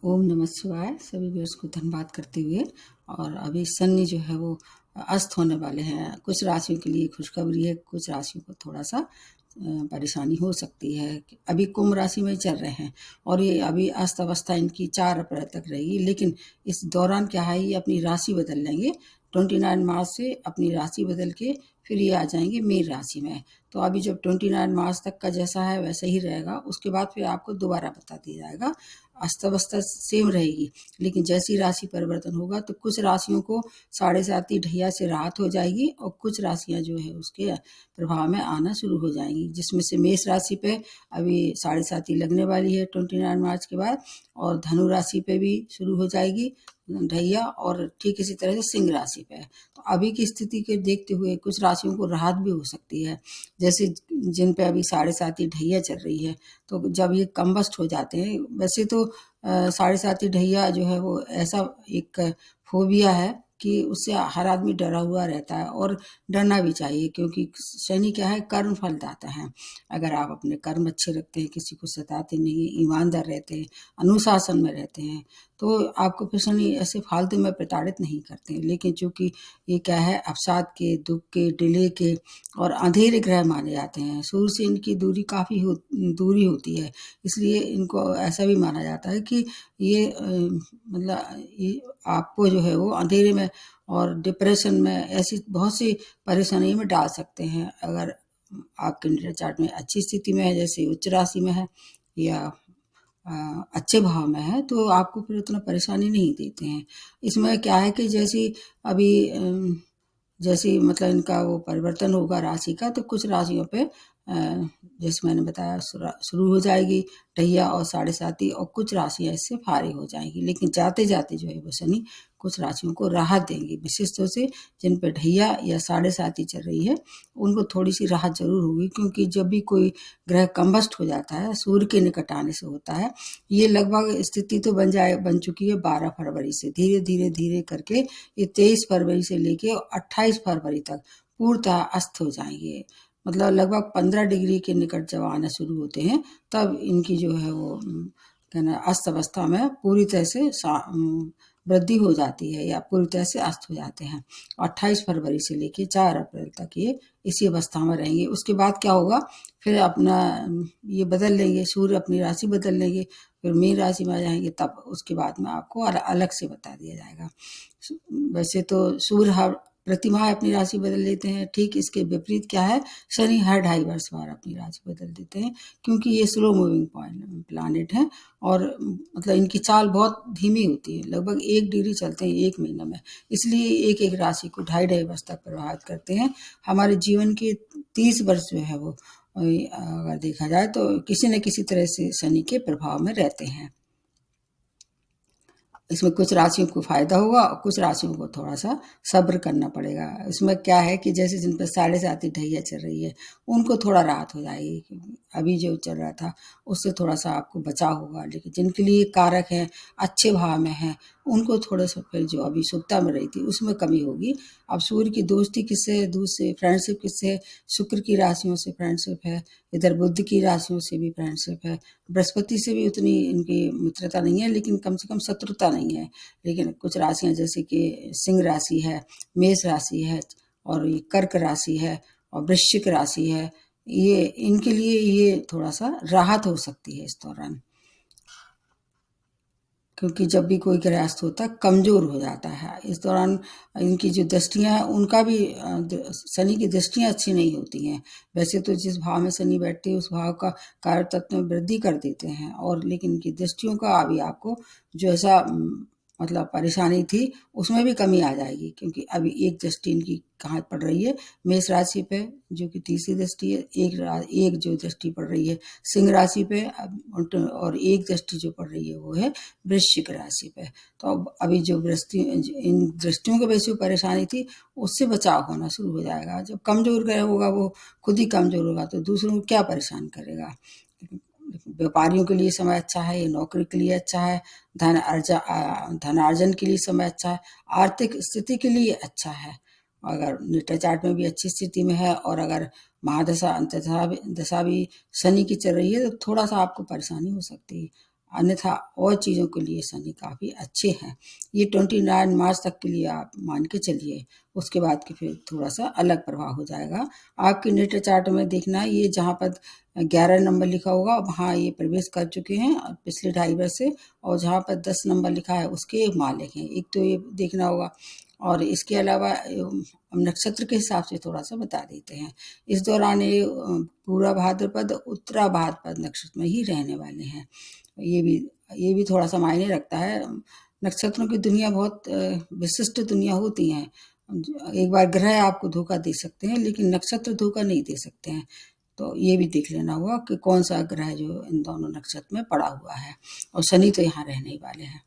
ओम नमः शिवाय। सभी व्यूअर्स को धन्यवाद करते हुए, और अभी शनि जो है वो अस्त होने वाले हैं। कुछ राशियों के लिए खुशखबरी है, कुछ राशियों को थोड़ा सा परेशानी हो सकती है। अभी कुंभ राशि में चल रहे हैं और ये अभी अस्त अवस्था इनकी 4 अप्रैल तक रहेगी, लेकिन इस दौरान क्या है, ये अपनी राशि बदल लेंगे। 29 मार्च से अपनी राशि बदल के फिर ये आ जाएंगे मीन राशि में। तो अभी जब 29 मार्च तक का जैसा है वैसा ही रहेगा, उसके बाद फिर आपको दोबारा बता दिया जाएगा। अस्त अवस्था सेम रहेगी, लेकिन जैसी राशि परिवर्तन होगा तो कुछ राशियों को 7.5 ढैया से राहत हो जाएगी और कुछ राशियां जो है उसके प्रभाव में आना शुरू हो जाएंगी, जिसमें से मेष राशि पे अभी 7.5 लगने वाली है 29 मार्च के बाद, और धनु राशि पे भी शुरू हो जाएगी ढैया, और ठीक इसी तरह से सिंह राशि पे। तो अभी की स्थिति को देखते हुए कुछ राशियों को राहत भी हो सकती है, जैसे जिन पे अभी 7.5 ढैया चल रही है। तो जब ये कम्बस्ट हो जाते हैं, वैसे तो 7.5 ढैया जो है वो ऐसा एक फोबिया है कि उससे हर आदमी डरा हुआ रहता है, और डरना भी चाहिए, क्योंकि शनि क्या है, कर्म फल दाता है। अगर आप अपने कर्म अच्छे रखते हैं, किसी को सताते नहीं, ईमानदार रहते हैं, अनुशासन में रहते हैं, तो आपको फिर शनि ऐसे फालतू में प्रताड़ित नहीं करते हैं। लेकिन चूंकि ये क्या है, अवसाद के, दुख के, डिले के और अंधेरे ग्रह माने जाते हैं। सूर्य से इनकी दूरी काफ़ी दूरी होती है, इसलिए इनको ऐसा भी माना जाता है कि ये मतलब ये आपको जो है वो अंधेरे में और डिप्रेशन में, ऐसी बहुत सी परेशानी में डाल सकते हैं। अगर आपके नेटल चार्ट में अच्छी स्थिति में है, जैसे उच्च राशि में है या अच्छे भाव में है, तो आपको फिर उतना परेशानी नहीं देते हैं। इसमें क्या है कि अभी जैसे मतलब इनका वो परिवर्तन होगा राशि का, तो कुछ राशियों पे जैसे मैंने बताया शुरू हो जाएगी ढैया और 7.5, और कुछ राशियां इससे फारिग हो जाएंगी। लेकिन जाते जाते जो है वो शनि कुछ राशियों को राहत देंगे, विशेष तौर से जिन पे ढैया या 7.5 चल रही है उनको थोड़ी सी राहत जरूर होगी, क्योंकि जब भी कोई ग्रह कंबस्ट हो जाता है, सूर्य के निकट आने से होता है। ये लगभग स्थिति तो बन चुकी है 12 फरवरी से, धीरे धीरे धीरे करके ये 23 फरवरी से लेके 28 फरवरी तक पूर्णतः अस्त हो जाएंगे। मतलब लगभग 15 डिग्री के निकट जब आना शुरू होते हैं, तब इनकी जो है वो कहना अस्त अवस्था में पूरी तरह से वृद्धि हो जाती है, या पूरी तरह से अस्त हो जाते हैं। 28 फरवरी से लेके 4 अप्रैल तक ये इसी अवस्था में रहेंगे। उसके बाद क्या होगा, फिर अपना ये बदल लेंगे, सूर्य अपनी राशि बदल लेंगे, फिर मीन राशि में आ जाएंगे। तब उसके बाद में आपको अलग से बता दिया जाएगा। वैसे तो सूर्य हर प्रतिमाह अपनी राशि बदल लेते हैं, ठीक इसके विपरीत क्या है, शनि हर 2.5 वर्ष बाद अपनी राशि बदल देते हैं, क्योंकि ये स्लो मूविंग प्लानेट हैं, और मतलब इनकी चाल बहुत धीमी होती है, लगभग 1 डिग्री चलते हैं 1 महीने में। इसलिए एक एक राशि को 2.5 वर्ष तक प्रभावित करते हैं। हमारे जीवन के 30 वर्ष जो है वो अगर देखा जाए तो किसी न किसी तरह से शनि के प्रभाव में रहते हैं। इसमें कुछ राशियों को फायदा होगा और कुछ राशियों को थोड़ा सा सब्र करना पड़ेगा। इसमें क्या है कि जैसे जिन पर 7.5 ढैया चल रही है, उनको थोड़ा राहत हो जाएगी, क्योंकि अभी जो चल रहा था उससे थोड़ा सा आपको बचाव होगा। लेकिन जिनके लिए कारक है, अच्छे भाव में है, उनको थोड़ा सा फिर जो अभी शुभता में रही थी उसमें कमी होगी। अब सूर्य की दोस्ती किससे है, दूसरे फ्रेंडशिप किससे है, शुक्र की राशियों से फ्रेंडशिप है, इधर बुध की राशियों से भी फ्रेंडशिप है, बृहस्पति से भी उतनी इनकी मित्रता नहीं है, लेकिन कम से कम शत्रुता नहीं है। लेकिन कुछ राशियां जैसे कि सिंह राशि है, मेष राशि है, और ये कर्क राशि है, और वृश्चिक राशि है, ये इनके लिए ये थोड़ा सा राहत हो सकती है इस दौरान, क्योंकि जब भी कोई ग्रह अस्त होता है कमजोर हो जाता है इस दौरान। इनकी जो दृष्टियां हैं उनका भी शनि की दृष्टियां अच्छी नहीं होती हैं। वैसे तो जिस भाव में शनि बैठते हैं उस भाव का कार्य तत्व में वृद्धि कर देते हैं, और लेकिन इनकी दृष्टियों का अभी आपको जो ऐसा मतलब परेशानी थी उसमें भी कमी आ जाएगी, क्योंकि अभी एक दृष्टि इनकी कहाँ पड़ रही है, मेष राशि पे, जो कि तीसरी दृष्टि है। एक जो दृष्टि पड़ रही है सिंह राशि पे, और एक दृष्टि जो पड़ रही है वो है वृश्चिक राशि पे। तो अब अभी जो इन दृष्टियों की वजह से परेशानी थी, उससे बचाव होना शुरू हो जाएगा। जब कमजोर ग्रह होगा, वो खुद ही कमजोर होगा, तो दूसरों को क्या परेशान करेगा। व्यापारियों के लिए समय अच्छा है, ये नौकरी के लिए अच्छा है, धनार्जन के लिए समय अच्छा है, आर्थिक स्थिति के लिए अच्छा है। अगर नेटल चार्ट में भी अच्छी स्थिति में है, और अगर महादशा अंतर्दशा दशा भी शनि की चल रही है, तो थोड़ा सा आपको परेशानी हो सकती है। अन्यथा और चीज़ों के लिए शनि काफ़ी अच्छे हैं। ये 29 मार्च तक के लिए आप मान के चलिए, उसके बाद के फिर थोड़ा सा अलग प्रभाव हो जाएगा। आपके नेटल चार्ट में देखना, ये जहाँ पर 11 नंबर लिखा होगा वहाँ ये प्रवेश कर चुके हैं पिछले 2.5 वर्ष से, और जहाँ पर 10 नंबर लिखा है उसके एक मालिक हैं, एक तो ये देखना होगा। और इसके अलावा नक्षत्र के हिसाब से थोड़ा सा बता देते हैं। इस दौरान ये पूरा भाद्रपद उत्तरा भाद्रपद नक्षत्र में ही रहने वाले हैं। ये भी थोड़ा सा मायने रखता है। नक्षत्रों की दुनिया बहुत विशिष्ट दुनिया होती हैं। एक बार ग्रह आपको धोखा दे सकते हैं, लेकिन नक्षत्र धोखा नहीं दे सकते हैं। तो ये भी देख लेना होगा कि कौन सा ग्रह जो इन दोनों नक्षत्र में पड़ा हुआ है, और शनि तो यहाँ रहने ही वाले हैं।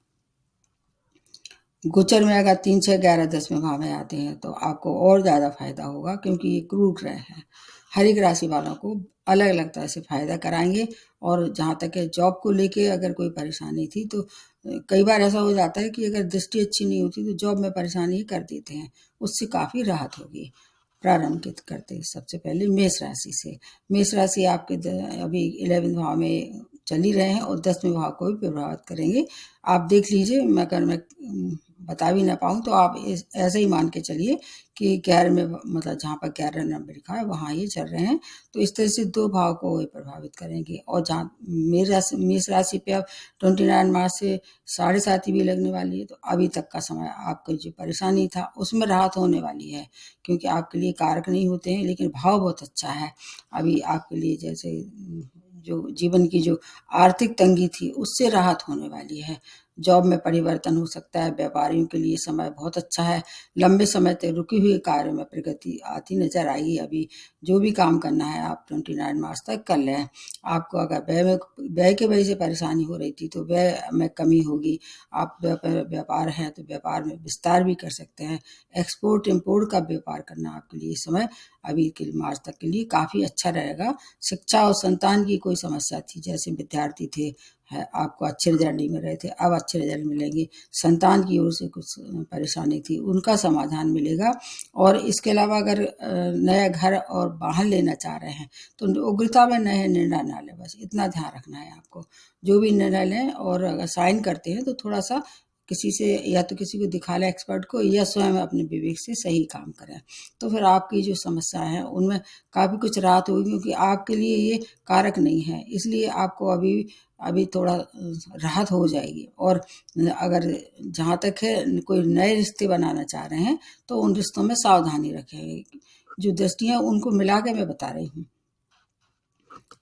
गोचर में अगर 3, 6, 11, 10वें भाव में आते हैं तो आपको और ज़्यादा फायदा होगा, क्योंकि ये क्रूर ग्रह है। हर एक राशि वालों को अलग अलग तरह से फायदा कराएंगे। और जहाँ तक है जॉब को लेके अगर कोई परेशानी थी तो कई बार ऐसा हो जाता है कि अगर दृष्टि अच्छी नहीं होती तो जॉब में परेशानी ही कर देते हैं, उससे काफ़ी राहत होगी। प्रारंभ करते हैं सबसे पहले मेष राशि से। मेष राशि आपके अभी 11वें भाव में चल ही रहे हैं और 10वें भाव को भी प्रभावित करेंगे। आप देख लीजिए, अगर मैं बता भी ना पाऊँ तो आप ऐसे ही मान के चलिए कि 11 में, मतलब जहाँ पर 11 नंबर लिखा है वहाँ ये चल रहे हैं। तो इस तरह से 2 भाव को ये प्रभावित करेंगे। और जहाँ मेष राशि पे अब 29 मार्च से 7.5 भी लगने वाली है, तो अभी तक का समय आपको जो परेशानी था उसमें राहत होने वाली है, क्योंकि आपके लिए कारक नहीं होते हैं, लेकिन भाव बहुत अच्छा है। अभी आपके लिए जैसे जो जीवन की जो आर्थिक तंगी थी उससे राहत होने वाली है। जॉब में परिवर्तन हो सकता है। व्यापारियों के लिए समय बहुत अच्छा है। लंबे समय तक रुके हुए कार्य में प्रगति आती नजर आएगी। अभी जो भी काम करना है आप 29 मार्च तक कर लें। आपको अगर व्यय के वजह से परेशानी हो रही थी तो व्यय में कमी होगी। आप व्यापार है तो व्यापार में विस्तार भी कर सकते हैं। एक्सपोर्ट इम्पोर्ट का व्यापार करना आपके लिए समय अभी के मार्च तक के लिए काफ़ी अच्छा रहेगा। शिक्षा और संतान की कोई समस्या थी, जैसे विद्यार्थी थे, है आपको अच्छे रिजल्ट नहीं मिल रहे थे, अब अच्छे रिजल्ट मिलेंगे। संतान की ओर से कुछ परेशानी थी, उनका समाधान मिलेगा। और इसके अलावा अगर नया घर और वाहन लेना चाह रहे हैं तो उग्रता में नए निर्णय ना लें, बस इतना ध्यान रखना है आपको। जो भी निर्णय लें और अगर साइन करते हैं तो थोड़ा सा किसी से, या तो किसी को दिखा लें एक्सपर्ट को, या स्वयं अपने विवेक से सही काम करें। तो फिर आपकी जो समस्या है उनमें काफ़ी कुछ राहत होगी, क्योंकि आपके लिए ये कारक नहीं है, इसलिए आपको अभी अभी थोड़ा राहत हो जाएगी। और अगर जहाँ तक है कोई नए रिश्ते बनाना चाह रहे हैं तो उन रिश्तों में सावधानी रखें। जो दृष्टियाँ उनको मिला के मैं बता रही हूँ।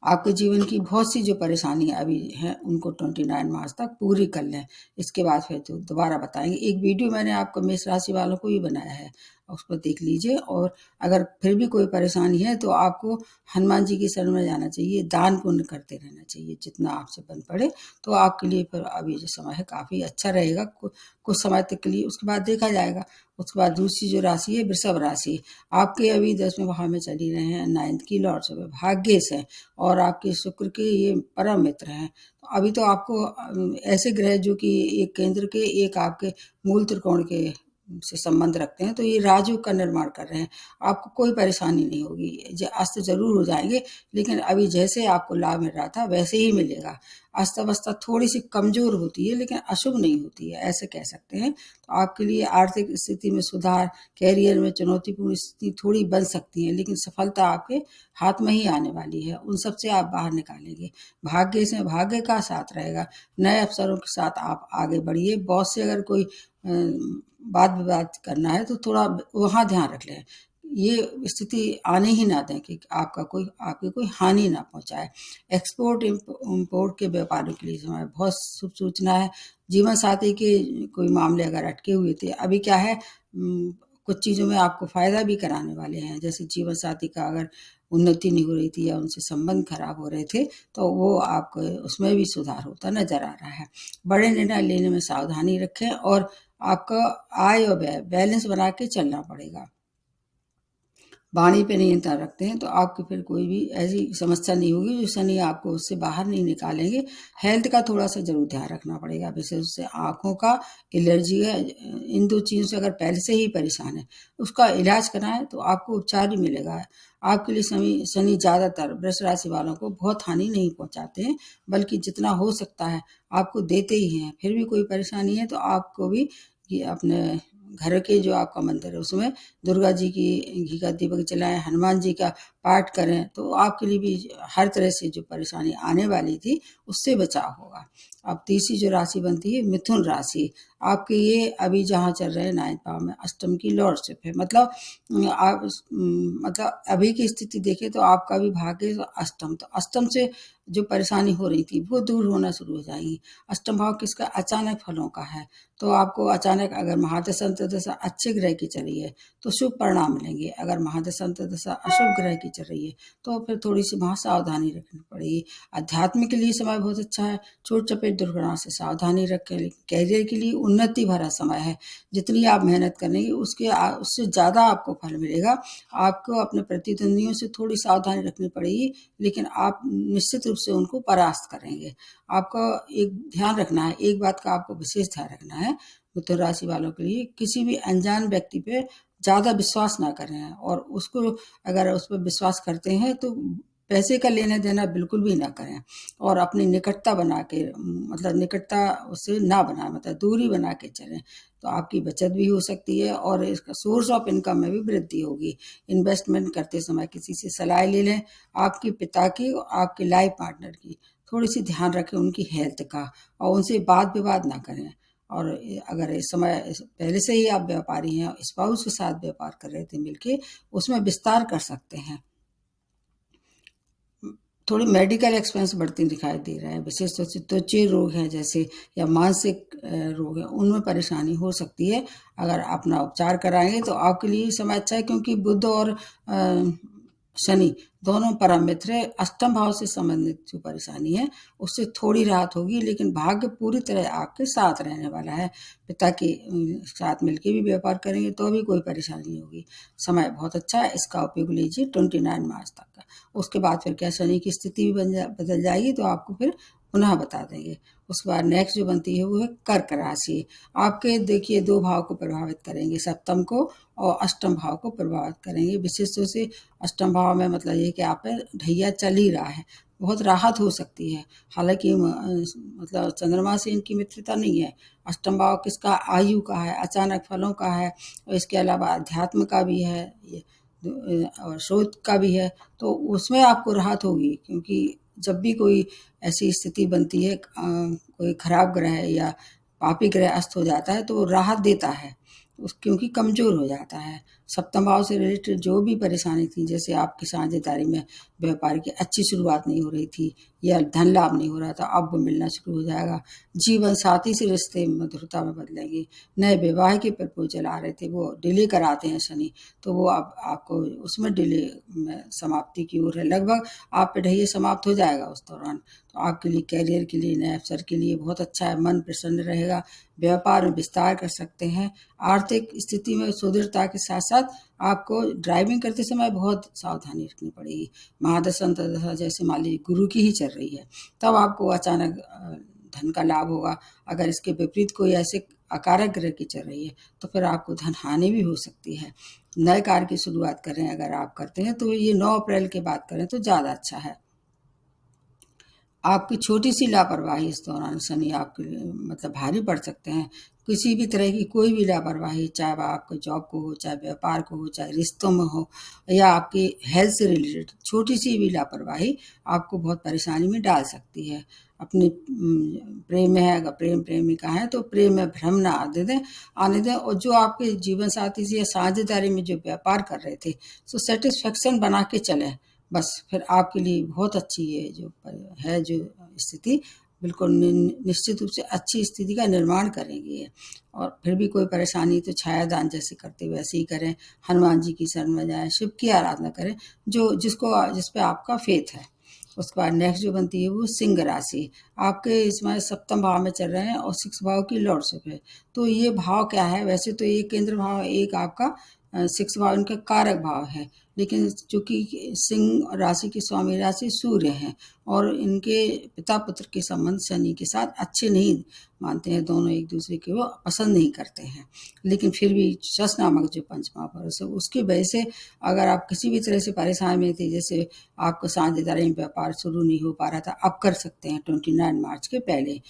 आपके जीवन की बहुत सी जो परेशानी अभी हैं उनको 29 मार्च तक पूरी कर लें। इसके बाद फिर तो दोबारा बताएंगे। एक वीडियो मैंने आपको मेष राशि वालों को भी बनाया है, उसको देख लीजिए। और अगर फिर भी कोई परेशानी है तो आपको हनुमान जी की शरण में जाना चाहिए, दान पुण्य करते रहना चाहिए जितना आपसे बन पड़े। तो आपके लिए फिर अभी जो समय है काफ़ी अच्छा रहेगा कुछ समय तक के लिए, उसके बाद देखा जाएगा। उसके बाद दूसरी जो राशि है वृषभ राशि, आपके अभी 10वें भाव में चली रहे हैं, 9th की लॉर्ड से भाग्येश है और आपके शुक्र के ये परम मित्र हैं। तो अभी तो आपको ऐसे ग्रह जो कि एक केंद्र के, एक आपके मूल त्रिकोण के से संबंध रखते हैं, तो ये राजयोग का निर्माण कर रहे हैं। आपको कोई परेशानी नहीं होगी। अस्त जरूर हो जाएंगे, लेकिन अभी जैसे आपको लाभ मिल रहा था वैसे ही मिलेगा। अस्त अवस्था थोड़ी सी कमजोर होती है, लेकिन अशुभ नहीं होती है, ऐसे कह सकते हैं। तो आपके लिए आर्थिक स्थिति में सुधार, कैरियर में चुनौतीपूर्ण स्थिति थोड़ी बन सकती है, लेकिन सफलता आपके हाथ में ही आने वाली है। उन सब से आप बाहर निकालेंगे। भाग्य से भाग्य का साथ रहेगा। नए अवसरों के साथ आप आगे बढ़िए। बॉस से अगर कोई वाद विवाद करना है तो थोड़ा वहाँ ध्यान रख लें, ये स्थिति आने ही ना दें कि आपकी कोई हानि ना पहुंचाए। एक्सपोर्ट इम्पोर्ट के व्यापारियों के लिए समय बहुत शुभ सूचना है। जीवन साथी के कोई मामले अगर अटके हुए थे, अभी क्या है, कुछ चीज़ों में आपको फायदा भी कराने वाले हैं। जैसे जीवन साथी का अगर उन्नति नहीं हो रही थी या उनसे संबंध खराब हो रहे थे तो वो आपको उसमें भी सुधार होता नजर आ रहा है। बड़े निर्णय लेने में सावधानी रखें और आपका आय और व्यय बैलेंस बना के चलना पड़ेगा। वाणी पे नियंत्रण रखते हैं तो आपकी फिर कोई भी ऐसी समस्या नहीं होगी जो शनि आपको उससे बाहर नहीं निकालेंगे। हेल्थ का थोड़ा सा जरूर ध्यान रखना पड़ेगा, विशेष रूप से आँखों का, एलर्जी है, इन 2 चीज़ों से अगर पहले से ही परेशान है, उसका इलाज कराएँ तो आपको उपचार ही मिलेगा। आपके लिए शनि शनि ज़्यादातर वृष राशि वालों को बहुत हानि नहीं पहुँचाते हैं, बल्कि जितना हो सकता है आपको देते ही हैं। फिर भी कोई परेशानी है तो आपको भी ये अपने घर के जो आपका मंदिर है उसमें दुर्गा जी की घी का दीपक जलाएं, हनुमान जी का पाठ करें तो आपके लिए भी हर तरह से जो परेशानी आने वाली थी उससे बचाव होगा। अब तीसरी जो राशि बनती है मिथुन राशि, आपके ये अभी जहाँ चल रहे हैं 9th भाव में अष्टम की लॉर्डशिप है, मतलब मतलब अभी की स्थिति देखें तो आपका भी भाग्य तो अष्टम, तो अष्टम से जो परेशानी हो रही थी वो दूर होना शुरू हो जाएगी। अष्टम भाव किसका? अचानक फलों का है, तो आपको अचानक अगर महादशा अंतर्दशा अच्छे ग्रह की चल रही है तो शुभ परिणाम मिलेंगे, अगर महादशा अंतर्दशा अशुभ ग्रह की चल रही है तो फिर थोड़ी सी वहाँ सावधानी रखनी पड़ेगी। अध्यात्म के लिए समय बहुत अच्छा है, चोट चपेट दुर्घटना से सावधानी रखें। कैरियर के लिए उन्नति भरा समय है, जितनी आप मेहनत करेंगे उससे ज़्यादा आपको फल मिलेगा। आपको अपने प्रतिद्वंदियों से थोड़ी सावधानी रखनी पड़ेगी, लेकिन आप निश्चित रूप से उनको परास्त करेंगे। आपको एक ध्यान रखना है, एक बात का आपको विशेष ध्यान रखना है मिथुन राशि वालों के लिए, किसी भी अनजान व्यक्ति पे ज़्यादा विश्वास ना करें, और उसको अगर उस पर विश्वास करते हैं तो पैसे का लेना देना बिल्कुल भी ना करें, और अपनी निकटता बना के मतलब निकटता उससे ना बनाए, मतलब दूरी बना के चलें, तो आपकी बचत भी हो सकती है और इसका सोर्स ऑफ इनकम में भी वृद्धि होगी। इन्वेस्टमेंट करते समय किसी से सलाह ले लें, आपके पिता की और आपके लाइफ पार्टनर की थोड़ी सी ध्यान रखें उनकी हेल्थ का, और उनसे वाद विवाद ना करें। और अगर इस समय पहले से ही आप व्यापारी हैं, स्पाउस के साथ व्यापार कर रहे थे मिलके, उसमें विस्तार कर सकते हैं। थोड़ी मेडिकल एक्सपेंस बढ़ती दिखाई दे रहा है, विशेष तौर से त्वचा रोग हैं जैसे या मानसिक रोग है, उनमें परेशानी हो सकती है। अगर अपना उपचार कराएंगे तो आपके लिए समय अच्छा है, क्योंकि बुध और शनि दोनों परम मित्र है। अष्टम भाव से संबंधित जो परेशानी है उससे थोड़ी राहत होगी, लेकिन भाग्य पूरी तरह आपके साथ रहने वाला है। पिता के साथ मिलकर भी व्यापार करेंगे तो भी कोई परेशानी नहीं होगी। समय बहुत अच्छा है, इसका उपयोग लीजिए 29 मार्च तक का। उसके बाद फिर क्या शनि की स्थिति भी बदल जाएगी तो आपको फिर पुनः बता देंगे। उसके बाद नेक्स्ट जो बनती है वो है कर्क राशि। आपके देखिए 2 भाव को प्रभावित करेंगे, सप्तम को और अष्टम भाव को प्रभावित करेंगे। विशेष रूप से अष्टम भाव में मतलब ये कि आप पे ढैया चल ही रहा है, बहुत राहत हो सकती है। हालांकि मतलब चंद्रमा से इनकी मित्रता नहीं है। अष्टम भाव किसका? आयु का है, अचानक फलों का है, और इसके अलावा अध्यात्म का भी है और शोध का भी है, तो उसमें आपको राहत होगी। क्योंकि जब भी कोई ऐसी स्थिति बनती है, कोई खराब ग्रह या पापी ग्रह अस्त हो जाता है तो वो राहत देता है, क्योंकि कमजोर हो जाता है। सप्तम भाव से रिलेटेड जो भी परेशानी थी, जैसे आपकी साझेदारी में व्यापार की अच्छी शुरुआत नहीं हो रही थी या धन लाभ नहीं हो रहा था, अब वो मिलना शुरू हो जाएगा। जीवन साथी से रिश्ते मधुरता में बदलेंगे। नए विवाह के प्रपोजल आ रहे थे वो डिले कराते हैं शनि, तो वो अब आपको उसमें डिले में समाप्ति की ओर है। लगभग आप पे ढहिया समाप्त हो जाएगा उस दौरान। तो आपके लिए कैरियर के लिए, नए अवसर के लिए बहुत अच्छा है, मन प्रसन्न रहेगा, व्यापार में विस्तार कर सकते हैं। आर्थिक स्थिति में सुदृढ़ता के साथ साथ आपको ड्राइविंग करते समय बहुत सावधानी रखनी पड़ेगी। महादशा अंतर्दशा जैसे मान लीजिए गुरु की ही चल रही है, तब आपको अचानक धन का लाभ होगा। अगर इसके विपरीत कोई ऐसे अकारक ग्रह की चल रही है तो फिर आपको धन हानि भी हो सकती है। नए कार्य की शुरुआत करें अगर आप करते हैं तो ये 9 अप्रैल के बाद करें तो ज़्यादा अच्छा है। आपकी छोटी सी लापरवाही इस दौरान शनि आपके लिए मतलब भारी पड़ सकते हैं। किसी भी तरह की कोई भी लापरवाही, चाहे वह आपके जॉब को हो, चाहे व्यापार को हो, चाहे रिश्तों में हो, या आपकी हेल्थ से रिलेटेड छोटी सी भी लापरवाही आपको बहुत परेशानी में डाल सकती है। अपनी प्रेम में है, अगर प्रेम प्रेमिका है तो प्रेम में भ्रम ना आने दें, और जो आपके जीवन साथी से या साझेदारी में जो व्यापार कर रहे थे सो सेटिस्फेक्शन बना के चलें। बस फिर आपके लिए बहुत अच्छी है जो स्थिति, बिल्कुल निश्चित रूप से अच्छी स्थिति का निर्माण करेंगी ये। और फिर भी कोई परेशानी तो छायादान जैसे करते वैसे ही करें, हनुमान जी की शरण में जाएं, शिव की आराधना करें, जिस पे आपका फेथ है। उसके बाद नेक्स्ट जो बनती है वो सिंह राशि। आपके इसमें सप्तम भाव में चल रहे हैं और 6 भाव की लॉर्डशिप है। तो ये भाव क्या है? वैसे तो एक केंद्र भाव, एक आपका 6 भाव इनका कारक भाव है, लेकिन चूंकि सिंह राशि की स्वामी राशि सूर्य है और इनके पिता पुत्र के संबंध शनि के साथ अच्छे नहीं मानते हैं, दोनों एक दूसरे को पसंद नहीं करते हैं। लेकिन फिर भी शश नामक जो पंच महापुरुष है उसकी वजह से अगर आप किसी भी तरह से परेशानी में थे, जैसे आपको साझेदारी में व्यापार शुरू नहीं हो पा रहा था, अब कर सकते हैं 29 मार्च के पहले।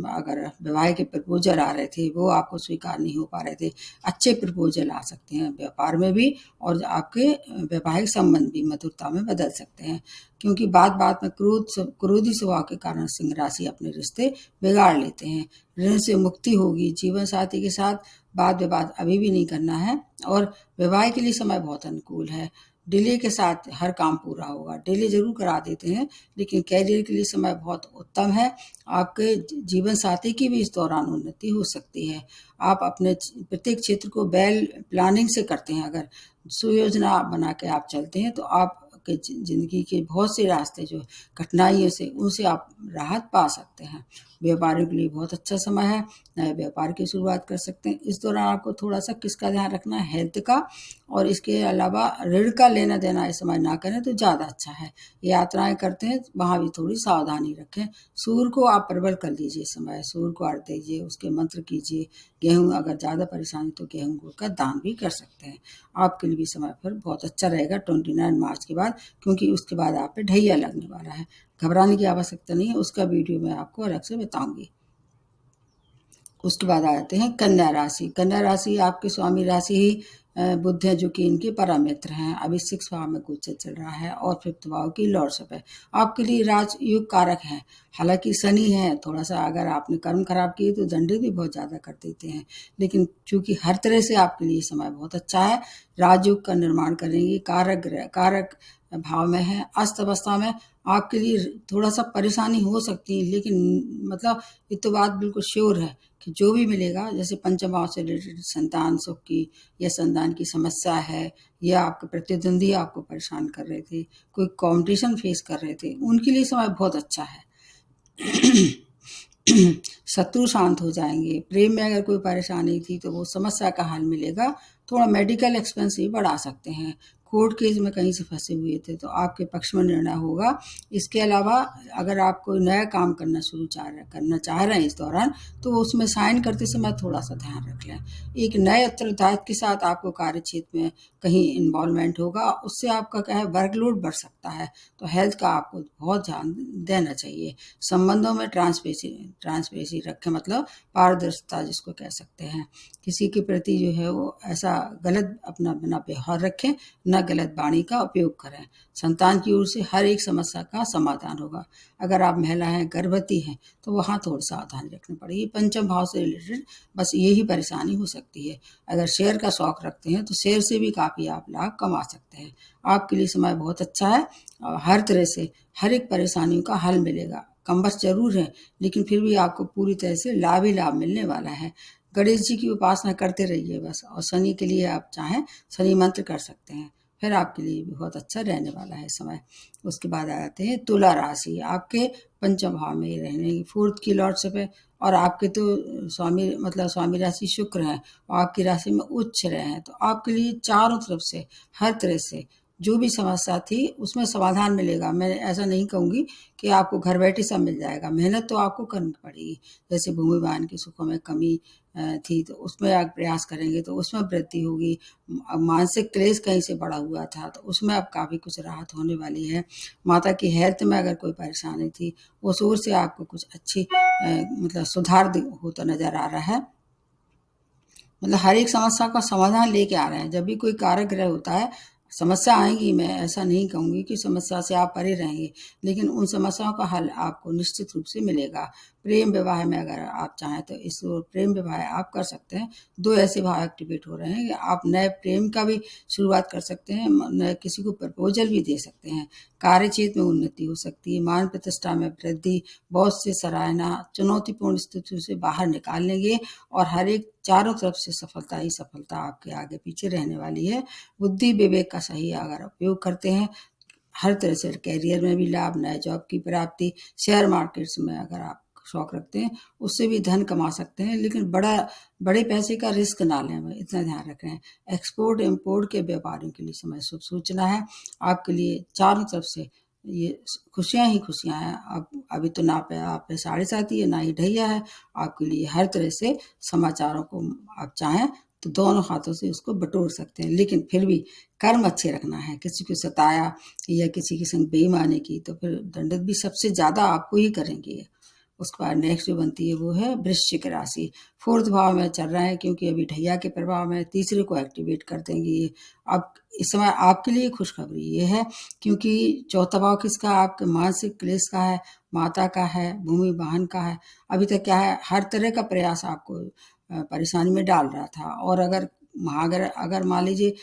अगर विवाह के प्रपोजल आ रहे थे वो आपको स्वीकार नहीं हो पा रहे थे, अच्छे प्रपोजल आ सकते हैं व्यापार में भी, और आपके वैवाहिक संबंध भी मधुरता में बदल सकते हैं। क्योंकि बात बात में क्रोधी स्वभाव के कारण सिंह राशि अपने रिश्ते बिगाड़ लेते हैं। ऋण से मुक्ति होगी, जीवन साथी के साथ वाद विवाद अभी भी नहीं करना है, और विवाह के लिए समय बहुत अनुकूल है। डिले के साथ हर काम पूरा होगा, डिले जरूर करा देते हैं लेकिन कैरियर के लिए समय बहुत उत्तम है। आपके जीवन साथी की भी इस दौरान उन्नति हो सकती है। आप अपने प्रत्येक क्षेत्र को वेल प्लानिंग से करते हैं, अगर सुयोजना बना के आप चलते हैं तो आप के जिंदगी के बहुत से रास्ते जो कठिनाइयों से उनसे आप राहत पा सकते हैं। व्यापारियों के लिए बहुत अच्छा समय है, नए व्यापार की शुरुआत कर सकते हैं। इस दौरान आपको थोड़ा सा किसका ध्यान रखना है, हेल्थ का, और इसके अलावा ऋण का लेना देना इस समय ना करें तो ज़्यादा अच्छा है। यात्राएं करते हैं वहाँ भी थोड़ी सावधानी रखें। सूर्य को आप प्रबल कर लीजिए, इस समय सूर्य को अर्घ दीजिए, उसके मंत्र कीजिए। गेहूँ अगर ज़्यादा परेशानी तो गेहूँ गुड़ का दान भी कर सकते हैं। आपके लिए भी समय पर बहुत अच्छा रहेगा 29 मार्च के बाद, क्योंकि उसके बाद आप पे ढैया लगने वाला है। घबराने की आवश्यकता नहीं है, उसका वीडियो मैं आपको अलग से बताऊंगी। उसके बाद आ जाते हैं कन्या राशि। कन्या राशि आपके स्वामी राशि ही बुध है, जो कि इनके परम मित्र हैं। अभी 6 भाव में गोचर चल रहा है और 5th भाव की लॉर्डशिप है। आपके लिए राजयोग कारक है। हालांकि शनि है, थोड़ा सा अगर आपने कर्म खराब किए तो दंडित भी बहुत ज़्यादा कर देते हैं, लेकिन चूंकि हर तरह से आपके लिए समय बहुत अच्छा है, राजयोग का निर्माण करेंगे। कारक भाव में है, अस्त अवस्था में आपके लिए थोड़ा सा परेशानी हो सकती है, लेकिन मतलब ये तो बात बिल्कुल श्योर है कि जो भी मिलेगा, जैसे पंचम भाव से रिलेटेड संतान सुख की या संतान की समस्या है, या आपके प्रतिद्वंदी आपको परेशान कर रहे थे, कोई कंपटीशन फेस कर रहे थे, उनके लिए समय बहुत अच्छा है। शत्रु शांत हो जाएंगे। प्रेम में अगर कोई परेशानी थी तो वो समस्या का हल मिलेगा। थोड़ा मेडिकल एक्सपेंस भी बढ़ा सकते हैं। कोर्ट केस में कहीं से फंसे हुए थे तो आपके पक्ष में निर्णय होगा। इसके अलावा अगर आप कोई नया काम करना चाह रहे हैं इस दौरान, तो उसमें साइन करते समय थोड़ा सा ध्यान रख लें। एक नए उत्तरदायित्व के साथ आपको कार्य क्षेत्र में कहीं इन्वॉल्वमेंट होगा, उससे आपका क्या है, वर्कलोड बढ़ सकता है। तो हेल्थ का आपको बहुत ध्यान देना चाहिए। संबंधों में ट्रांसपेरेंसी रखें, मतलब पारदर्शिता जिसको कह सकते हैं। किसी के प्रति जो है वो ऐसा गलत अपना बिना व्यवहार रखें, न गलत वाणी का उपयोग करें। संतान की ओर से हर एक समस्या का समाधान होगा। अगर आप महिला हैं, गर्भवती हैं, तो वहाँ थोड़ी सावधानी रखनी पड़ेगी। पंचम भाव से रिलेटेड बस यही परेशानी हो सकती है। अगर शेयर का शौक रखते हैं तो शेयर से भी काफ़ी आप लाभ कमा सकते हैं। आपके लिए समय बहुत अच्छा है और हर तरह से हर एक परेशानियों का हल मिलेगा। कम बस जरूर है, लेकिन फिर भी आपको पूरी तरह से लाभ ही लाभ मिलने वाला है। गणेश जी की उपासना करते रहिए बस, और शनि के लिए आप चाहें शनि मंत्र कर सकते हैं, फिर आपके लिए बहुत अच्छा रहने वाला है समय। उसके बाद आ जाते हैं तुला राशि। आपके पंचम भाव में रहने की 4th की लॉर्डशिप है, और आपके तो स्वामी राशि शुक्र है और आपकी राशि में उच्च रहे हैं, तो आपके लिए चारों तरफ से हर तरह से जो भी समस्या थी उसमें समाधान मिलेगा। मैं ऐसा नहीं कहूँगी कि आपको घर बैठे सब मिल जाएगा, मेहनत तो आपको करनी पड़ेगी। जैसे भूमि वाहन के सुखों में कमी थी तो उसमें आप प्रयास करेंगे तो उसमें वृद्धि होगी। मानसिक क्लेश कहीं से बढ़ा हुआ था तो उसमें अब काफ़ी कुछ राहत होने वाली है। माता की हेल्थ में अगर कोई परेशानी थी, उस ओर से आपको कुछ अच्छी सुधार होता नजर आ रहा है। मतलब हर एक समस्या का समाधान लेके आ रहे हैं। जब भी कोई कारक ग्रह होता है, समस्या आएगी, मैं ऐसा नहीं कहूँगी कि समस्या से आप परे रहेंगे, लेकिन उन समस्याओं का हल आपको निश्चित रूप से मिलेगा। प्रेम विवाह में अगर आप चाहें तो इस प्रेम विवाह आप कर सकते हैं। 2 ऐसे भाव एक्टिवेट हो रहे हैं कि आप नए प्रेम का भी शुरुआत कर सकते हैं, नए किसी को प्रपोजल भी दे सकते हैं। कार्य क्षेत्र में उन्नति हो सकती है, मान प्रतिष्ठा में वृद्धि, बहुत से सराहना, चुनौतीपूर्ण स्थितियों से बाहर निकाल लेंगे, और हर एक चारों तरफ से सफलता ही सफलता आपके आगे पीछे रहने वाली है। बुद्धि विवेक का सही अगर उपयोग करते हैं, हर तरह से कैरियर में भी लाभ, नए जॉब की प्राप्ति, शेयर मार्केट्स में अगर आप शौक रखते हैं उससे भी धन कमा सकते हैं, लेकिन बड़े पैसे का रिस्क ना लें, इतना ध्यान रखें। एक्सपोर्ट इम्पोर्ट के व्यापारियों के लिए समय शुभ सूचना है। आपके लिए चारों तरफ से ये खुशियां ही खुशियां हैं। अब अभी तो ना पे आप पे साढ़े साथी है ना ही ढैया है। आपके लिए हर तरह से समाचारों को आप चाहें तो दोनों हाथों से उसको बटोर सकते हैं, लेकिन फिर भी कर्म अच्छे रखना है। किसी को सताया या किसी के संग बेईमानी की तो फिर दंडित भी सबसे ज्यादा आपको ही करेंगे। उसके बाद नेक्स्ट जो बनती है वो है वृश्चिक राशि। फोर्थ भाव में चल रहा है, क्योंकि अभी ढैया के प्रभाव में तीसरे को एक्टिवेट कर देंगे ये। अब इस समय आपके लिए खुशखबरी ये है, क्योंकि चौथा भाव किसका, आपके मानसिक क्लेश का है, माता का है, भूमि वाहन का है। अभी तक क्या है, हर तरह का प्रयास आपको परेशानी में डाल रहा था। और अगर मान लीजिए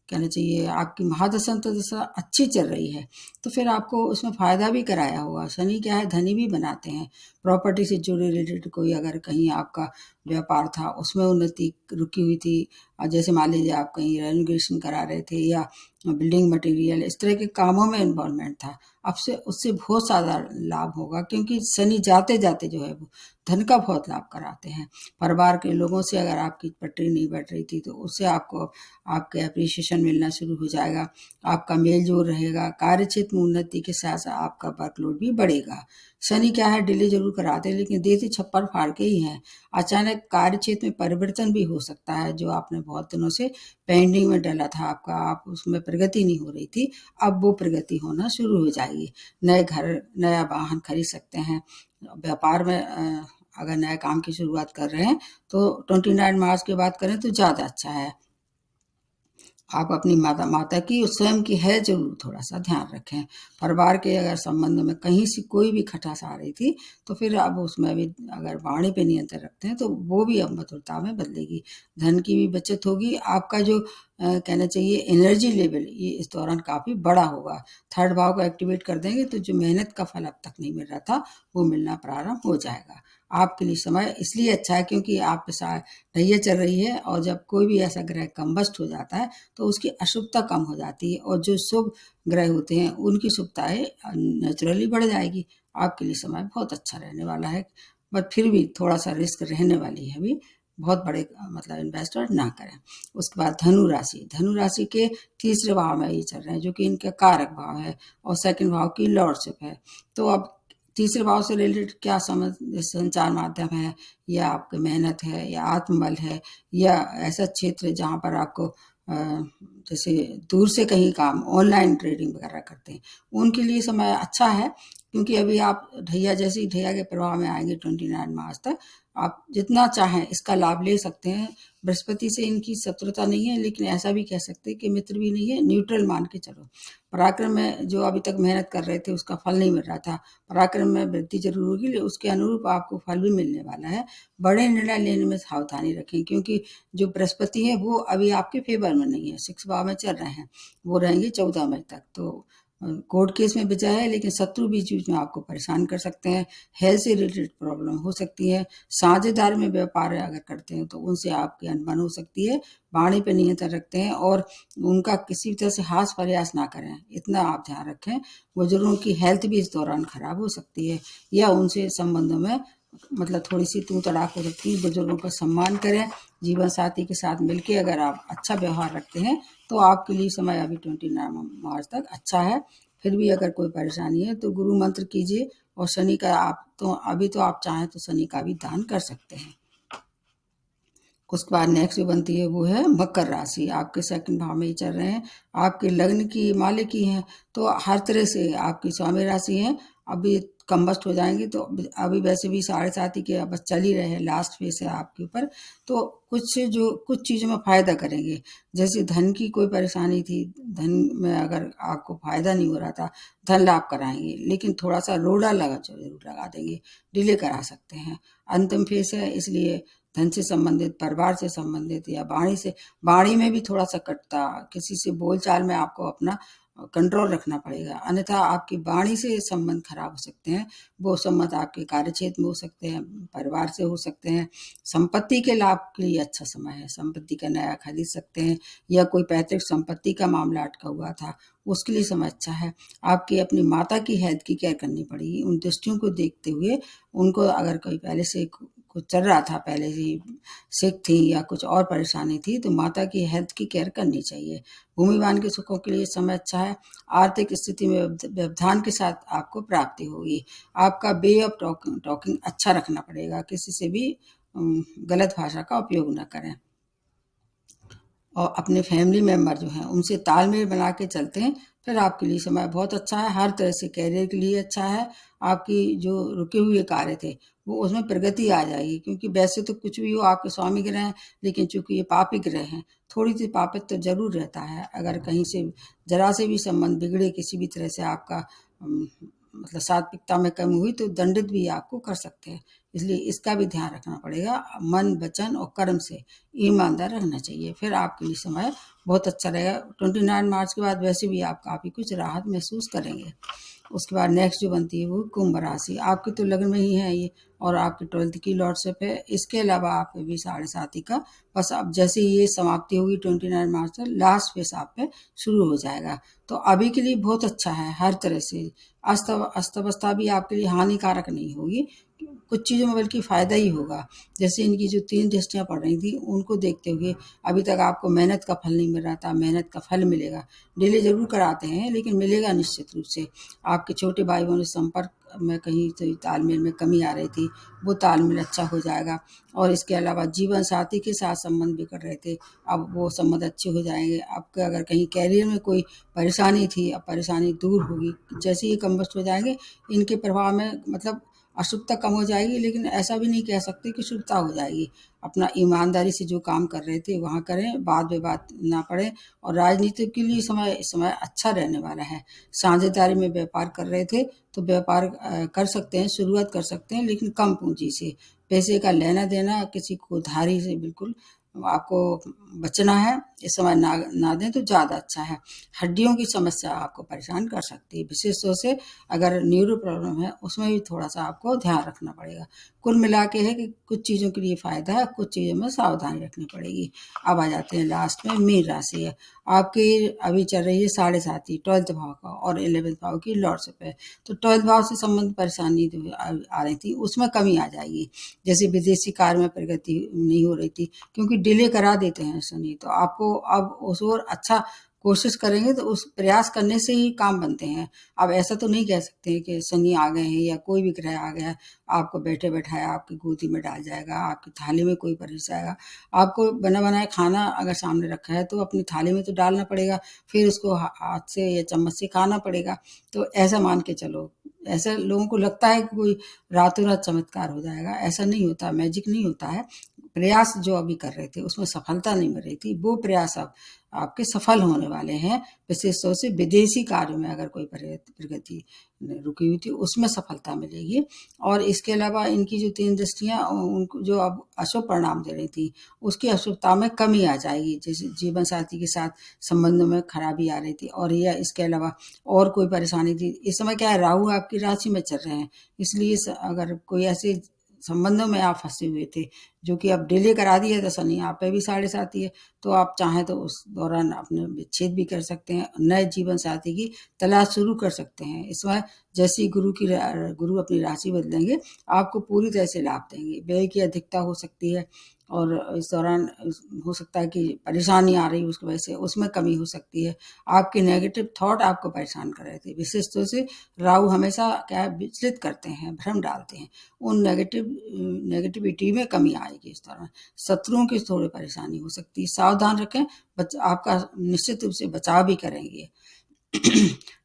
कहना चाहिए आपकी महादशा तो दशा अच्छी चल रही है तो फिर आपको उसमें फायदा भी कराया होगा। शनि क्या है, धनी भी बनाते हैं। प्रॉपर्टी से जुड़े रिलेटेड कोई अगर कहीं आपका व्यापार था उसमें उन्नति रुकी हुई थी, और जैसे मान लीजिए आप कहीं रेनोवेशन करा रहे थे या बिल्डिंग मटेरियल इस तरह के कामों में इन्वॉल्वमेंट था, अब से उससे बहुत ज़्यादा लाभ होगा, क्योंकि शनि जाते जाते जो है वो धन का बहुत लाभ कराते हैं। परिवार के लोगों से अगर आपकी पटरी नहीं बैठ रही थी तो उससे आपको आपके अप्रिसिएशन मिलना शुरू हो जाएगा। आपका मेल जोल रहेगा। कार्य क्षेत्र में उन्नति के साथ साथ आपका वर्कलोड भी बढ़ेगा। शनि क्या है, डिले जरूर कराते हैं लेकिन देते छप्पर फाड़ के ही हैं। अचानक कार्य क्षेत्र में परिवर्तन भी हो सकता है। जो आपने बहुत दिनों से पेंडिंग में डाला था, आपका आप उसमें प्रगति नहीं हो रही थी, अब वो प्रगति होना शुरू हो जाएगी। नए घर, नया वाहन खरीद सकते हैं। व्यापार में अगर नए काम की शुरुआत कर रहे हैं तो 29 मार्च की बात करें तो ज़्यादा अच्छा है। आप अपनी माता की और स्वयं की है जरूर थोड़ा सा ध्यान रखें। परिवार के अगर संबंध में कहीं से कोई भी खटास आ रही थी तो फिर अब उसमें भी अगर वाणी पे नियंत्रण रखते हैं तो वो भी अब मधुरता में बदलेगी। धन की भी बचत होगी। आपका जो कहना चाहिए एनर्जी लेवल ये इस दौरान काफी बड़ा होगा। थर्ड भाव को एक्टिवेट कर देंगे तो जो मेहनत का फल अब तक नहीं मिल रहा था वो मिलना प्रारंभ हो जाएगा। आपके लिए समय इसलिए अच्छा है क्योंकि आप ढैया चल रही है, और जब कोई भी ऐसा ग्रह कम्बस्ट हो जाता है तो उसकी अशुभता कम हो जाती है, और जो शुभ ग्रह होते हैं उनकी शुभताएं नेचुरली बढ़ जाएगी। आपके लिए समय बहुत अच्छा रहने वाला है, बट फिर भी थोड़ा सा रिस्क रहने वाली है। अभी बहुत बड़े मतलब इन्वेस्टर ना करें। उसके बाद धनु राशि के तीसरे भाव में ये चल रहे हैं जो कि इनका कारक भाव है और सेकंड भाव की लॉर्डशिप है। तो अब तीसरे भाव से रिलेटेड क्या समझ, संचार माध्यम है या आपकी मेहनत है या आत्मबल है या ऐसा क्षेत्र जहाँ पर आपको जैसे दूर से कहीं काम ऑनलाइन ट्रेडिंग वगैरह करते हैं उनके लिए समय अच्छा है, क्योंकि अभी आप ढैया के प्रभाव में आएंगे 29 मार्च तक। आप जितना चाहें इसका लाभ ले सकते हैं। बृहस्पति से इनकी शत्रुता नहीं है, लेकिन ऐसा भी कह सकते हैं कि मित्र भी नहीं है, न्यूट्रल मान के चलो। पराक्रम में जो अभी तक मेहनत कर रहे थे उसका फल नहीं मिल रहा था, पराक्रम में वृद्धि जरूर होगी, लेकिन उसके अनुरूप आपको फल भी मिलने वाला है। बड़े निर्णय लेने में सावधानी रखें, क्योंकि जो बृहस्पति है वो अभी आपके फेवर में नहीं है, 6 भाव में चल रहे हैं, वो रहेंगे 14 मई तक। तो कोर्ट केस में विजय है, लेकिन शत्रु बीच बीच में आपको परेशान कर सकते हैं। हेल्थ से रिलेटेड प्रॉब्लम हो सकती है। साझेदार में व्यापार अगर करते हैं तो उनसे आपकी अनबन हो सकती है। वाणी पे नियंत्रण रखते हैं और उनका किसी भी तरह से हास प्रयास ना करें, इतना आप ध्यान रखें। बुजुर्गों की हेल्थ भी इस दौरान खराब हो सकती है, या उनसे संबंधों में मतलब थोड़ी सी तू तड़ाक हो सकती है। बुजुर्गों का सम्मान करें। जीवन साथी के साथ मिलकर अगर आप अच्छा व्यवहार रखते हैं तो आपके लिए समय अभी 29 मार्च तक अच्छा है। फिर भी अगर कोई परेशानी है तो गुरु मंत्र कीजिए, और शनि का आप चाहें तो शनि का भी दान कर सकते हैं। उसके बाद नेक्स्ट जो बनती है वो है मकर राशि। आपके सेकंड भाव में ही चल रहे हैं, आपके लग्न की मालिक ही हैं, तो हर तरह से आपकी स्वामी राशि है। अभी कम्बस्ट हो जाएंगे तो अभी वैसे भी 7.5 के बस चल ही रहे हैं, लास्ट फेस है आपके ऊपर। तो कुछ चीज़ों में फायदा करेंगे। जैसे धन की कोई परेशानी थी, धन में अगर आपको फायदा नहीं हो रहा था, धन लाभ कराएंगे, लेकिन थोड़ा सा रोड़ा जरूर लगा देंगे, डिले करा सकते हैं। अंतिम फेस है, इसलिए धन से संबंधित, परिवार से संबंधित या वाणी में भी थोड़ा सा कटता, किसी से बोलचाल में आपको अपना कंट्रोल रखना पड़ेगा, अन्यथा आपकी वाणी से संबंध खराब हो सकते हैं। वो संबंध आपके कार्यक्षेत्र में हो सकते हैं, परिवार से हो सकते हैं। संपत्ति के लाभ के लिए अच्छा समय है, संपत्ति का नया खरीद सकते हैं, या कोई पैतृक संपत्ति का मामला अटका हुआ था उसके लिए समय अच्छा है। आपकी अपनी माता की हेल्थ की केयर करनी पड़ेगी। उन दृष्टियों को देखते हुए उनको, अगर कोई पहले से कुछ चल रहा था, पहले ही सिक थी या कुछ और परेशानी थी, तो माता की हेल्थ की केयर करनी चाहिए। भूमिवान के सुखों के लिए समय अच्छा है। आर्थिक स्थिति में व्यवधान के साथ आपको प्राप्ति होगी। आपका वे ऑफ टॉकिंग अच्छा रखना पड़ेगा, किसी से भी गलत भाषा का उपयोग न करें। और अपने फैमिली मेम्बर जो हैं उनसे तालमेल बना के चलते हैं, फिर आपके लिए समय बहुत अच्छा है। हर तरह से कैरियर के लिए अच्छा है। आपकी जो रुके हुए कार्य थे वो उसमें प्रगति आ जाएगी, क्योंकि वैसे तो कुछ भी हो आपके स्वामी ग्रह हैं, लेकिन चूंकि ये पापी ग्रह हैं, थोड़ी सी पापित तो जरूर रहता है। अगर कहीं से जरा से भी संबंध बिगड़े, किसी भी तरह से आपका मतलब सात्विकता में कमी हुई, तो दंडित भी आपको कर सकते हैं। इसलिए इसका भी ध्यान रखना पड़ेगा। मन, वचन और कर्म से ईमानदार रहना चाहिए, फिर आपके लिए समय बहुत अच्छा रहेगा। 29 मार्च के बाद वैसे भी आप काफ़ी कुछ राहत महसूस करेंगे। उसके बाद नेक्स्ट जो बनती है वो कुंभ राशि। आपकी तो लग्न में ही है ये, और आपकी 12th की लॉर्डशिप है। इसके अलावा आपके भी 7.5 का, बस अब जैसे ही ये समाप्ति होगी 29 मार्च तक, लास्ट फेस आप पे शुरू हो जाएगा। तो अभी के लिए बहुत अच्छा है हर तरह से। अस्तव्यस्ता भी आपके लिए हानिकारक नहीं होगी, कुछ चीज़ों में बल्कि फ़ायदा ही होगा। जैसे इनकी जो 3 दृष्टियाँ पड़ रही थी, उनको देखते हुए अभी तक आपको मेहनत का फल नहीं मिल रहा था, मेहनत का फल मिलेगा। डिले ज़रूर कराते हैं, लेकिन मिलेगा निश्चित रूप से। आपके छोटे भाई बहनों से संपर्क में कहीं तो तालमेल में कमी आ रही थी, वो तालमेल अच्छा हो जाएगा। और इसके अलावा जीवन साथी के साथ संबंध बिगड़ रहे थे, अब वो संबंध अच्छे हो जाएंगे। आपके अगर कहीं कैरियर में कोई परेशानी थी, अब परेशानी दूर होगी। जैसे ही कम्बस्ट हो जाएंगे, इनके प्रभाव में मतलब अशुभता कम हो जाएगी, लेकिन ऐसा भी नहीं कह सकते कि शुभता हो जाएगी। अपना ईमानदारी से जो काम कर रहे थे वहाँ करें, वाद विवाद ना पड़े। और राजनीति के लिए इस समय अच्छा रहने वाला है। साझेदारी में व्यापार कर रहे थे तो व्यापार कर सकते हैं, शुरुआत कर सकते हैं, लेकिन कम पूंजी से। पैसे का लेना देना किसी को उधारी से बिल्कुल आपको बचना है। इस समय ना दें तो ज़्यादा अच्छा है। हड्डियों की समस्या आपको परेशान कर सकती है, विशेष तौर से अगर न्यूरो प्रॉब्लम है उसमें भी थोड़ा सा आपको ध्यान रखना पड़ेगा। कुल मिला के है कि कुछ चीज़ों के लिए फ़ायदा है, कुछ चीज़ों में सावधानी रखनी पड़ेगी। अब आ जाते हैं लास्ट में मीन राशि है। आपकी अभी चल रही है 7.5 12th भाव का, और 11th भाव की लॉर्डशिप है। तो 12th भाव से संबंधित परेशानी जो आ रही थी उसमें कमी आ जाएगी। जैसे विदेशी कार्य में प्रगति नहीं हो रही थी, क्योंकि डिले करा देते हैं शनि, तो आपको अब उस ओर अच्छा कोशिश करेंगे तो उस प्रयास करने से ही काम बनते हैं। अब ऐसा तो नहीं कह सकते कि शनि आ गए हैं या कोई भी ग्रह आ गया है, आपको बैठे बैठाए आपकी गोदी में डाल जाएगा, आपकी थाली में कोई परोस जाएगा। आपको बना बनाया खाना अगर सामने रखा है तो अपनी थाली में तो डालना पड़ेगा, फिर उसको हाथ से या चम्मच से खाना पड़ेगा। तो ऐसा मान के चलो। ऐसा लोगों को लगता है कि कोई रातों रात चमत्कार हो जाएगा, ऐसा नहीं होता, मैजिक नहीं होता है। प्रयास जो अभी कर रहे थे उसमें सफलता नहीं मिल रही थी, वो प्रयास अब आपके सफल होने वाले हैं। विशेष तौर से विदेशी कार्यों में अगर कोई प्रगति रुकी हुई थी उसमें सफलता मिलेगी। और इसके अलावा इनकी जो 3 दृष्टियाँ उनको जो अब अशुभ परिणाम दे रही थी, उसकी अशुभता में कमी आ जाएगी। जैसे जीवन साथी के साथ संबंधों में खराबी आ रही थी, और यह इसके अलावा और कोई परेशानी थी। इस समय क्या है, राहु आपकी राशि में चल रहे हैं, इसलिए अगर कोई ऐसे संबंधों में आप फंसे हुए थे जो कि अब डिले करा दिया, तो शनि आप पे भी 7.5 है, तो आप चाहें तो उस दौरान अपने विच्छेद भी कर सकते हैं, नए जीवन साथी की तलाश शुरू कर सकते हैं। इसमें जैसे ही गुरु अपनी राशि बदलेंगे, आपको पूरी तरह से लाभ देंगे। व्यय की अधिकता हो सकती है, और इस दौरान हो सकता है कि परेशानी आ रही है उसकी वजह से, उसमें कमी हो सकती है। आपके नेगेटिव थॉट आपको परेशान कर रहे थे। विशेष तौर से राहु हमेशा क्या है, विचलित करते हैं, भ्रम डालते हैं। उन नेगेटिविटी में कमी आएगी इस दौरान। शत्रुओं की थोड़ी परेशानी हो सकती है, सावधान रखें। आपका निश्चित रूप से बचाव भी करेंगे।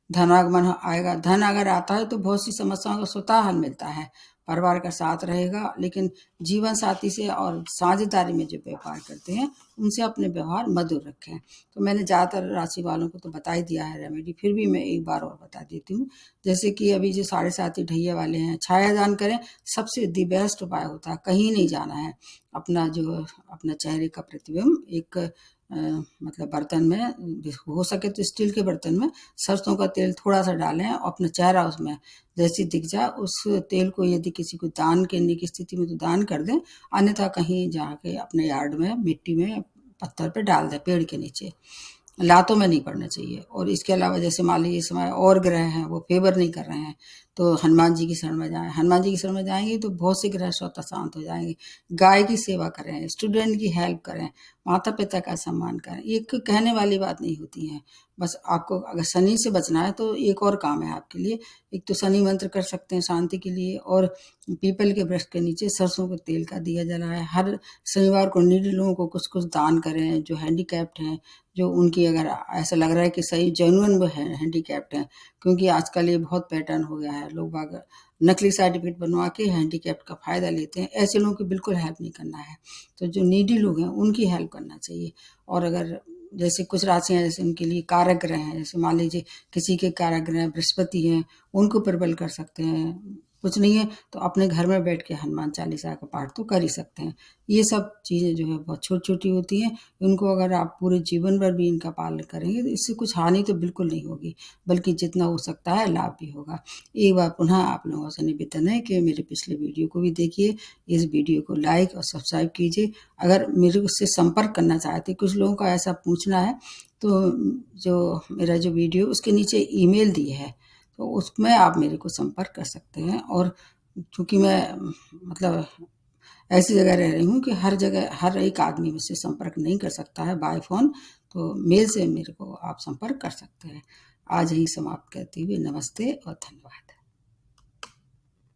धनागमन आएगा। धन अगर आता है तो बहुत सी समस्याओं का स्वतः हल मिलता है। परिवार का साथ रहेगा, लेकिन जीवन साथी से और साझेदारी में जो व्यापार करते हैं उनसे अपने व्यवहार मधुर रखें। तो मैंने ज़्यादातर राशि वालों को तो बता ही दिया है रेमेडी, फिर भी मैं एक बार और बता देती हूँ। जैसे कि अभी जो 7.5 ढैया वाले हैं, छाया दान करें, सबसे दी बेस्ट उपाय होता है। कहीं नहीं जाना है, अपना चेहरे का प्रतिबिंब एक मतलब बर्तन में, हो सके तो स्टील के बर्तन में सरसों का तेल थोड़ा सा डालें और अपना चेहरा उसमें जैसे दिख जाए, उस तेल को यदि किसी को दान करने की स्थिति में तो दान कर दें, अन्यथा कहीं जाके अपने यार्ड में मिट्टी में पत्थर पे डाल दें, पेड़ के नीचे। लातों में नहीं पड़ना चाहिए। और इसके अलावा जैसे मान लीजिए इस समय और ग्रह हैं वो फेवर नहीं कर रहे हैं, तो हनुमान जी की शरण में जाएं। हनुमान जी की शरण में जाएंगे तो बहुत से ग्रह स्वतः शांत हो जाएंगे। गाय की सेवा करें, स्टूडेंट की हेल्प करें, माता पिता का सम्मान करें। ये कहने वाली बात नहीं होती है। बस आपको अगर शनि से बचना है तो एक और काम है आपके लिए। एक तो शनि मंत्र कर सकते हैं शांति के लिए, और पीपल के वृक्ष के नीचे सरसों के तेल का दिया जलाएं। हर शनिवार को नीडी लोगों को कुछ कुछ दान करें, जो हैंडीकैप्ड हैं, जो उनकी अगर ऐसा लग रहा है कि सही जेन्युइन वो है हैंडीकैप्ड हैं, क्योंकि आजकल ये बहुत पैटर्न हो गया है, लोग बाग नकली सर्टिफिकेट बनवा के हैंडीकैप्ड का फ़ायदा लेते हैं। ऐसे लोगों की बिल्कुल हेल्प नहीं करना है। तो जो नीडी लोग हैं उनकी हेल्प करना चाहिए। और अगर जैसे कुछ राशियाँ जैसे उनके लिए कारक ग्रह हैं, जैसे मान लीजिए किसी के कारक ग्रह बृहस्पति हैं, उनको प्रबल कर सकते हैं। कुछ नहीं है तो अपने घर में बैठ के हनुमान चालीसा का पाठ तो कर ही सकते हैं। ये सब चीज़ें जो है बहुत छोटी छोटी होती हैं, इनको अगर आप पूरे जीवन भर भी इनका पालन करेंगे तो इससे कुछ हानि तो बिल्कुल नहीं होगी, बल्कि जितना हो सकता है लाभ भी होगा। एक बार पुनः आप लोगों से निवेदन है कि मेरे पिछले वीडियो को भी देखिए, इस वीडियो को लाइक और सब्सक्राइब कीजिए। अगर मेरे से संपर्क करना चाहते, कुछ लोगों का ऐसा पूछना है, तो जो मेरा जो वीडियो उसके नीचे ईमेल दी है, तो उसमें आप मेरे को संपर्क कर सकते हैं। और चूँकि मैं मतलब ऐसी जगह रह रही हूँ कि हर जगह हर एक आदमी मुझसे संपर्क नहीं कर सकता है बाय फ़ोन, तो मेल से मेरे को आप संपर्क कर सकते हैं। आज यहीं समाप्त करती हुई नमस्ते और धन्यवाद।